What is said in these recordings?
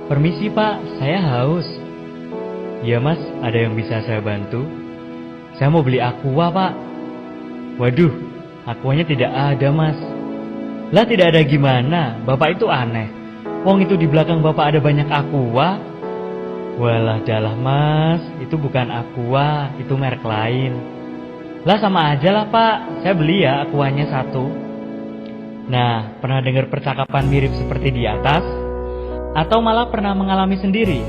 Permisi Pak, saya haus. Ya Mas, ada yang bisa saya bantu? Saya mau beli aqua Pak. Waduh, aquanya tidak ada Mas. Lah tidak ada gimana, Bapak itu aneh. Wong itu di belakang Bapak ada banyak aqua. Walah dalah Mas, itu bukan aqua, itu merek lain. Lah sama aja lah Pak, saya beli ya aquanya satu. Nah, pernah dengar percakapan mirip seperti di atas? Atau malah pernah mengalami sendiri?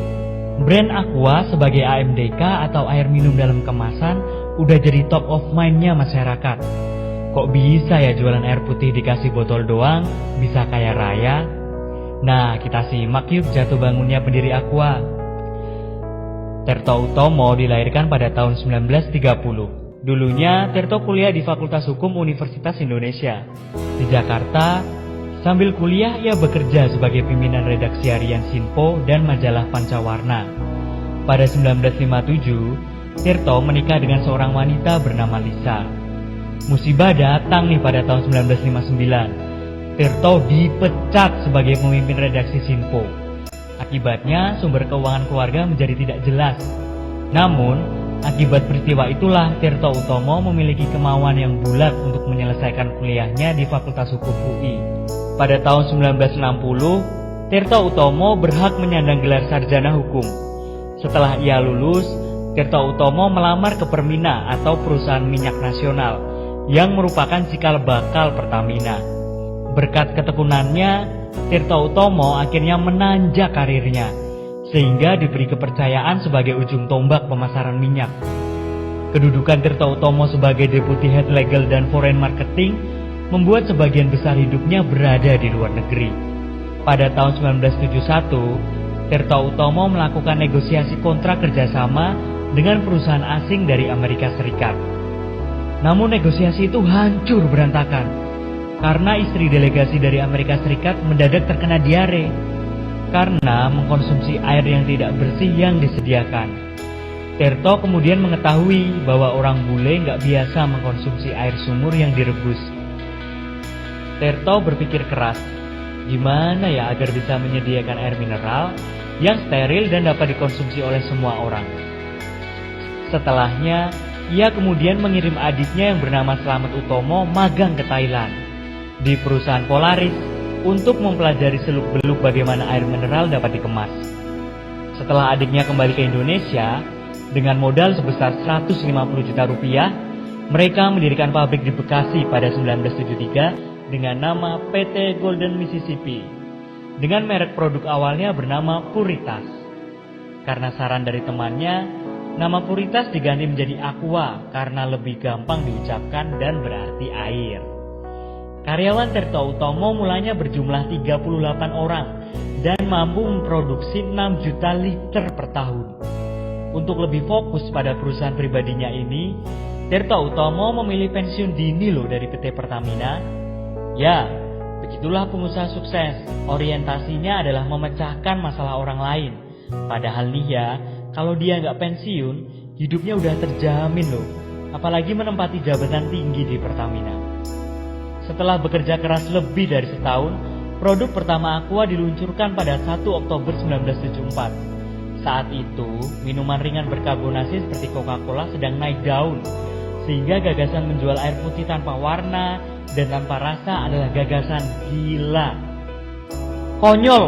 Brand Aqua sebagai AMDK atau air minum dalam kemasan udah jadi top of mind-nya masyarakat. Kok bisa ya jualan air putih dikasih botol doang, bisa kaya raya? Nah, kita simak yuk jatuh bangunnya pendiri Aqua. Tirto Utomo dilahirkan pada tahun 1930. Dulunya Tirto kuliah di Fakultas Hukum Universitas Indonesia di Jakarta. Sambil kuliah, ia bekerja sebagai pimpinan redaksi harian Sinpo dan majalah Pancawarna. Pada 1957, Tirto menikah dengan seorang wanita bernama Lisa. Musibah datang nih pada tahun 1959. Tirto dipecat sebagai pemimpin redaksi Sinpo. Akibatnya, sumber keuangan keluarga menjadi tidak jelas. Namun, akibat peristiwa itulah Tirto Utomo memiliki kemauan yang bulat untuk menyelesaikan kuliahnya di Fakultas Hukum UI. Pada tahun 1960, Tirto Utomo berhak menyandang gelar sarjana hukum. Setelah ia lulus, Tirto Utomo melamar ke Permina atau perusahaan minyak nasional yang merupakan cikal bakal Pertamina. Berkat ketekunannya, Tirto Utomo akhirnya menanjak karirnya, sehingga diberi kepercayaan sebagai ujung tombak pemasaran minyak. Kedudukan Tirto Utomo sebagai Deputy Head Legal dan Foreign Marketing membuat sebagian besar hidupnya berada di luar negeri. Pada tahun 1971, Tirto Utomo melakukan negosiasi kontrak kerjasama dengan perusahaan asing dari Amerika Serikat. Namun negosiasi itu hancur berantakan, karena istri delegasi dari Amerika Serikat mendadak terkena diare, karena mengkonsumsi air yang tidak bersih yang disediakan. Tirto kemudian mengetahui bahwa orang bule nggak biasa mengkonsumsi air sumur yang direbus. Tirto berpikir keras, gimana ya agar bisa menyediakan air mineral yang steril dan dapat dikonsumsi oleh semua orang. Setelahnya, ia kemudian mengirim adiknya yang bernama Slamet Utomo magang ke Thailand di perusahaan Polaris untuk mempelajari seluk-beluk bagaimana air mineral dapat dikemas. Setelah adiknya kembali ke Indonesia, dengan modal sebesar 150 juta rupiah, mereka mendirikan pabrik di Bekasi pada 1973 dengan nama PT Golden Mississippi, dengan merek produk awalnya bernama Puritas. Karena saran dari temannya, nama Puritas diganti menjadi Aqua karena lebih gampang diucapkan dan berarti air. Karyawan Tirto Utomo mulanya berjumlah 38 orang dan mampu memproduksi 6 juta liter per tahun. Untuk lebih fokus pada perusahaan pribadinya ini, Tirto Utomo memilih pensiun dini loh dari PT Pertamina. Ya, begitulah pengusaha sukses. Orientasinya adalah memecahkan masalah orang lain. Padahal nih ya, kalau dia nggak pensiun, hidupnya udah terjamin loh. Apalagi menempati jabatan tinggi di Pertamina. Setelah bekerja keras lebih dari setahun, produk pertama Aqua diluncurkan pada 1 Oktober 1974. Saat itu, minuman ringan berkarbonasi seperti Coca-Cola sedang naik daun, sehingga gagasan menjual air putih tanpa warna dan tanpa rasa adalah gagasan gila. Konyol,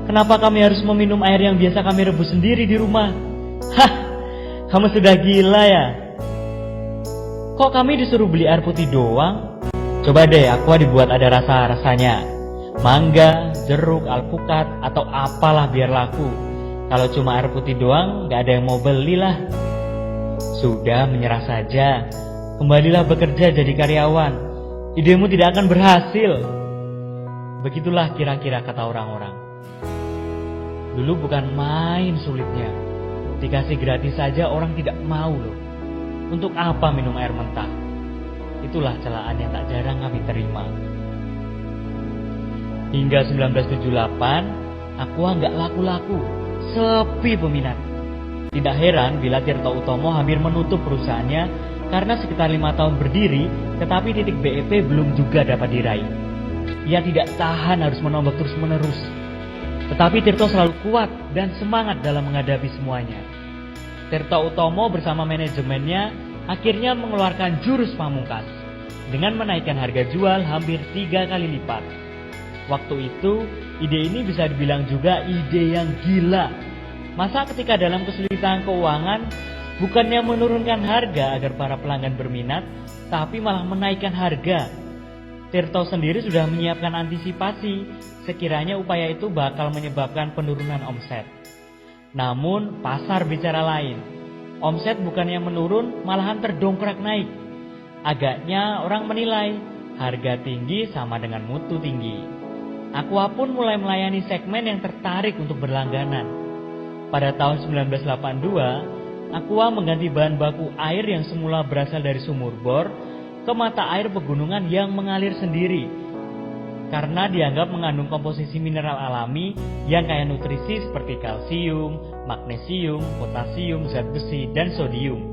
kenapa kami harus meminum air yang biasa kami rebus sendiri di rumah? Hah, kamu sudah gila ya? Kok kami disuruh beli air putih doang? Coba deh Aqua dibuat ada rasa-rasanya. Mangga, jeruk, alpukat, atau apalah biar laku. Kalau cuma air putih doang, gak ada yang mau beli lah. Sudah, menyerah saja. Kembalilah bekerja jadi karyawan. Idemu tidak akan berhasil. Begitulah kira-kira kata orang-orang. Dulu bukan main sulitnya. Dikasih gratis saja orang tidak mau loh. Untuk apa minum air mentah? Itulah celaan yang tak jarang kami terima. Hingga 1978, Aqua nggak laku-laku, sepi peminat. Tidak heran bila Tirto Utomo hampir menutup perusahaannya karena sekitar 5 tahun berdiri, tetapi titik BEP belum juga dapat diraih. Ia tidak tahan harus menombak terus-menerus. Tetapi Tirto selalu kuat dan semangat dalam menghadapi semuanya. Tirto Utomo bersama manajemennya akhirnya mengeluarkan jurus pamungkas dengan menaikkan harga jual hampir 3 kali lipat. Waktu itu, ide ini bisa dibilang juga ide yang gila. Masa ketika dalam kesulitan keuangan, bukannya menurunkan harga agar para pelanggan berminat, tapi malah menaikkan harga. Tirto sendiri sudah menyiapkan antisipasi sekiranya upaya itu bakal menyebabkan penurunan omset. Namun pasar bicara lain. Omset bukannya menurun, malahan terdongkrak naik. Agaknya orang menilai harga tinggi sama dengan mutu tinggi. Aqua pun mulai melayani segmen yang tertarik untuk berlangganan. Pada tahun 1982, Aqua mengganti bahan baku air yang semula berasal dari sumur bor ke mata air pegunungan yang mengalir sendiri karena dianggap mengandung komposisi mineral alami yang kaya nutrisi seperti kalsium, magnesium, potasium, zat besi, dan sodium.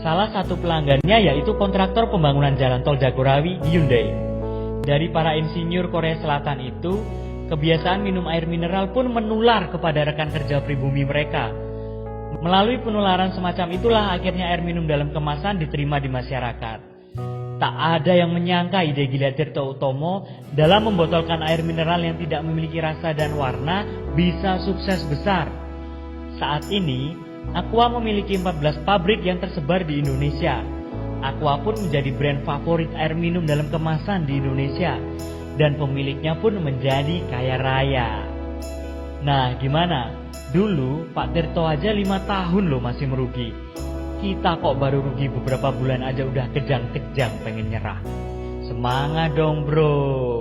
Salah satu pelanggannya yaitu kontraktor pembangunan jalan tol Jagorawi Hyundai. Dari para insinyur Korea Selatan itu, kebiasaan minum air mineral pun menular kepada rekan kerja pribumi mereka. Melalui penularan semacam itulah akhirnya air minum dalam kemasan diterima di masyarakat. Tak ada yang menyangka ide gila Tirto Utomo dalam membotolkan air mineral yang tidak memiliki rasa dan warna bisa sukses besar. Saat ini, Aqua memiliki 14 pabrik yang tersebar di Indonesia. Aqua pun menjadi brand favorit air minum dalam kemasan di Indonesia. Dan pemiliknya pun menjadi kaya raya. Nah gimana? Dulu Pak Tirto aja 5 tahun loh masih merugi. Kita kok baru rugi beberapa bulan aja udah kejang-kejang pengen nyerah. Semangat dong bro.